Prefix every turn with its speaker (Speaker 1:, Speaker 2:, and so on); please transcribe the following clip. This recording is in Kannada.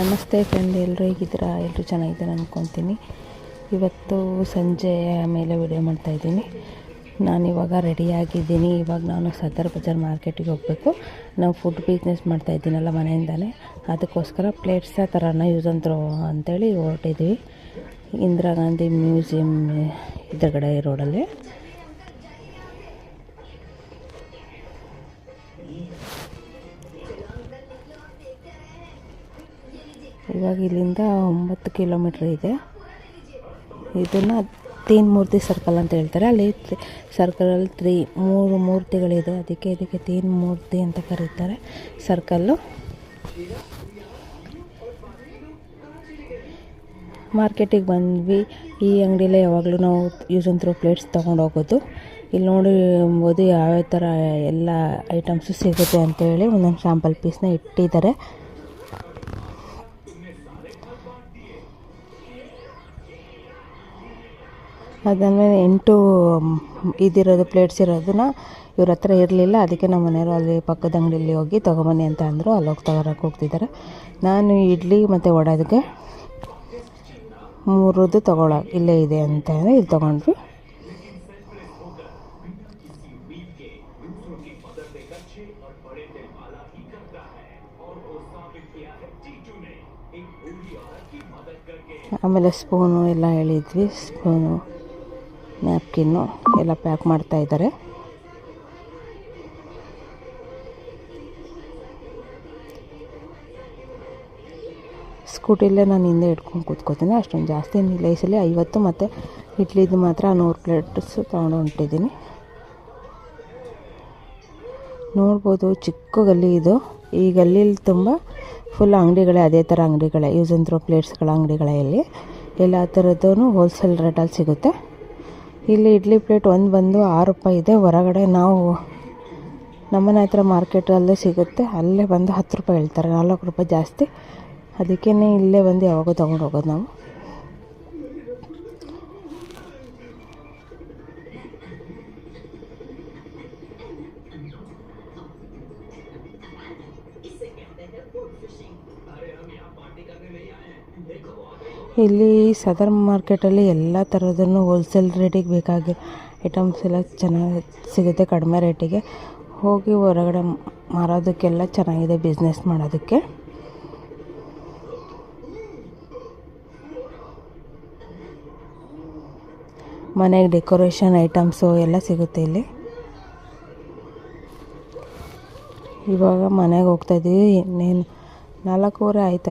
Speaker 1: ನಮಸ್ತೆ ಫ್ರೆಂಡ್, ಎಲ್ಲರೂ ಹೇಗಿದ್ದೀರಾ? ಎಲ್ಲರೂ ಚೆನ್ನಾಗಿದ್ದಾರೆ ಅಂದ್ಕೊತೀನಿ. ಇವತ್ತು ಸಂಜೆ ಮೇಲೆ ವಿಡಿಯೋ ಮಾಡ್ತಾಯಿದ್ದೀನಿ. ನಾನಿವಾಗ ರೆಡಿಯಾಗಿದ್ದೀನಿ. ಇವಾಗ ನಾನು ಸದರ್ ಬಜಾರ್ ಮಾರ್ಕೆಟಿಗೆ ಹೋಗಬೇಕು. ನಾವು ಫುಡ್ ಬಿಸ್ನೆಸ್ ಮಾಡ್ತಾಯಿದ್ದೀನಲ್ಲ ಮನೆಯಿಂದಲೇ, ಅದಕ್ಕೋಸ್ಕರ ಪ್ಲೇಟ್ಸ್ ಥರನ ಯೂಸ್ ಆ್ಯಂಡ್ ಥ್ರೋ ಅಂತೇಳಿ ಹೊರಟಿದ್ದೀವಿ. ಇಂದಿರಾ ಗಾಂಧಿ ಮ್ಯೂಸಿಯಂ ಎದುರುಗಡೆ ರೋಡಲ್ಲಿ. ಇವಾಗ ಇಲ್ಲಿಂದ 9 ಕಿಲೋಮೀಟ್ರ್ ಇದೆ. ಇದನ್ನು ತೀನ್ ಮೂರ್ತಿ ಸರ್ಕಲ್ ಅಂತ ಹೇಳ್ತಾರೆ. ಅಲ್ಲಿ ಸರ್ಕಲಲ್ಲಿ ಮೂರು ಮೂರ್ತಿಗಳಿದೆ, ಇದಕ್ಕೆ ತೀನ್ ಮೂರ್ತಿ ಅಂತ ಕರೀತಾರೆ ಸರ್ಕಲ್ಲು. ಮಾರ್ಕೆಟಿಗೆ ಬಂದ್ವಿ. ಈ ಅಂಗಡಿಯಲ್ಲೇ ಯಾವಾಗಲೂ ನಾವು ಯೂಸ್ ಆ್ಯಂಡ್ ಥ್ರೋ ಪ್ಲೇಟ್ಸ್ ತೊಗೊಂಡು ಹೋಗೋದು. ಇಲ್ಲಿ ನೋಡಿರ್ಬೋದು ಯಾವ್ಯಾವ ಥರ ಎಲ್ಲ ಐಟಮ್ಸು ಸಿಗುತ್ತೆ ಅಂತೇಳಿ ಒಂದೊಂದು ಸ್ಯಾಂಪಲ್ ಪೀಸ್ನ ಇಟ್ಟಿದ್ದಾರೆ. ಅದಾದಮೇಲೆ 8 ಇದಿರೋದು ಪ್ಲೇಟ್ಸ್ ಇರೋದನ್ನ ಇವ್ರ ಹತ್ರ ಇರಲಿಲ್ಲ. ಅದಕ್ಕೆ ನಮ್ಮ ಮನೆಯವರು ಅಲ್ಲಿ ಪಕ್ಕದ ಅಂಗಡಿಯಲ್ಲಿ ಹೋಗಿ ತೊಗೊಬನ್ನಿ ಅಂತ ಅಂದರು. ಅಲ್ಲಿ ಹೋಗಿ ತಗೊಳಕ್ಕೆ ಹೋಗ್ತಿದ್ದಾರೆ. ನಾನು ಇಡ್ಲಿ ಮತ್ತು ವಡೆಗೆ 3 ತೊಗೊಳಕ್ಕೆ ಇಲ್ಲೇ ಇದೆ ಅಂತ ಇಲ್ಲಿ ತೊಗೊಂಡ್ವಿ. ಆಮೇಲೆ ಸ್ಪೂನು ಎಲ್ಲ ಹೇಳಿದ್ವಿ. ಸ್ಪೂನು, ನ್ಯಾಪ್ಕಿನ್ನು ಎಲ್ಲ ಪ್ಯಾಕ್ ಮಾಡ್ತಾಯಿದ್ದಾರೆ. ಸ್ಕೂಟಿಲೇ ನಾನು ಹಿಂದೆ ಇಟ್ಕೊಂಡು ಕೂತ್ಕೋತೀನಿ. ಅಷ್ಟೊಂದು ಜಾಸ್ತಿ ಏನಿಲ್ಲ. ಈ ಸಲ 50 ಮತ್ತು ಇಡ್ಲಿದು ಮಾತ್ರ 100 ಪ್ಲೇಟ್ಸು ತೊಗೊಂಡು ಹೊಂಟಿದ್ದೀನಿ. ನೋಡ್ಬೋದು, ಚಿಕ್ಕ ಗಲ್ಲಿ ಇದು. ಈ ಗಲ್ಲೀಲಿ ತುಂಬ ಫುಲ್ ಅಂಗಡಿಗಳೇ, ಅದೇ ಥರ ಅಂಗಡಿಗಳೇ, ಯೂಸ್ ಆ್ಯಂಡ್ ಥ್ರೋ ಪ್ಲೇಟ್ಸ್ಗಳ ಅಂಗಡಿಗಳೇ. ಇಲ್ಲಿ ಎಲ್ಲ ಥರದ್ದೂ ಹೋಲ್ಸೇಲ್ ರೇಟಲ್ಲಿ ಸಿಗುತ್ತೆ. ಇಲ್ಲಿ ಇಡ್ಲಿ ಪ್ಲೇಟ್ ಒಂದು ಬಂದು 6 ರೂಪಾಯಿ ಇದೆ. ಹೊರಗಡೆ ನಾವು ನಮ್ಮನೆ ಹತ್ರ ಮಾರ್ಕೆಟಲ್ಲೇ ಸಿಗುತ್ತೆ, ಅಲ್ಲೇ ಬಂದು 10 ರೂಪಾಯಿ ಹೇಳ್ತಾರೆ, 4 ರೂಪಾಯಿ ಜಾಸ್ತಿ. ಅದಕ್ಕೇ ಇಲ್ಲೇ ಬಂದು ಯಾವಾಗೂ ತೊಗೊಂಡು ಹೋಗೋದು ನಾವು. ಇಲ್ಲಿ ಸದರ್ ಮಾರ್ಕೆಟಲ್ಲಿ ಎಲ್ಲ ಥರದನ್ನು ಹೋಲ್ಸೇಲ್ ರೇಟಿಗೆ ಬೇಕಾಗಿರೋ ಐಟಮ್ಸ್ ಎಲ್ಲ ಚೆನ್ನಾಗಿ ಸಿಗುತ್ತೆ, ಕಡಿಮೆ ರೇಟಿಗೆ. ಹೋಗಿ ಹೊರಗಡೆ ಮಾರೋದಕ್ಕೆಲ್ಲ ಚೆನ್ನಾಗಿದೆ, ಬಿಸ್ನೆಸ್ ಮಾಡೋದಕ್ಕೆ. ಮನೆಗೆ ಡೆಕೋರೇಷನ್ ಐಟಮ್ಸು ಎಲ್ಲ ಸಿಗುತ್ತೆ ಇಲ್ಲಿ. ಇವಾಗ ಮನೆಗೆ ಹೋಗ್ತಾಯಿದ್ದೀವಿ. ಇನ್ನೇನು 4:15 ಆಯ್ತು.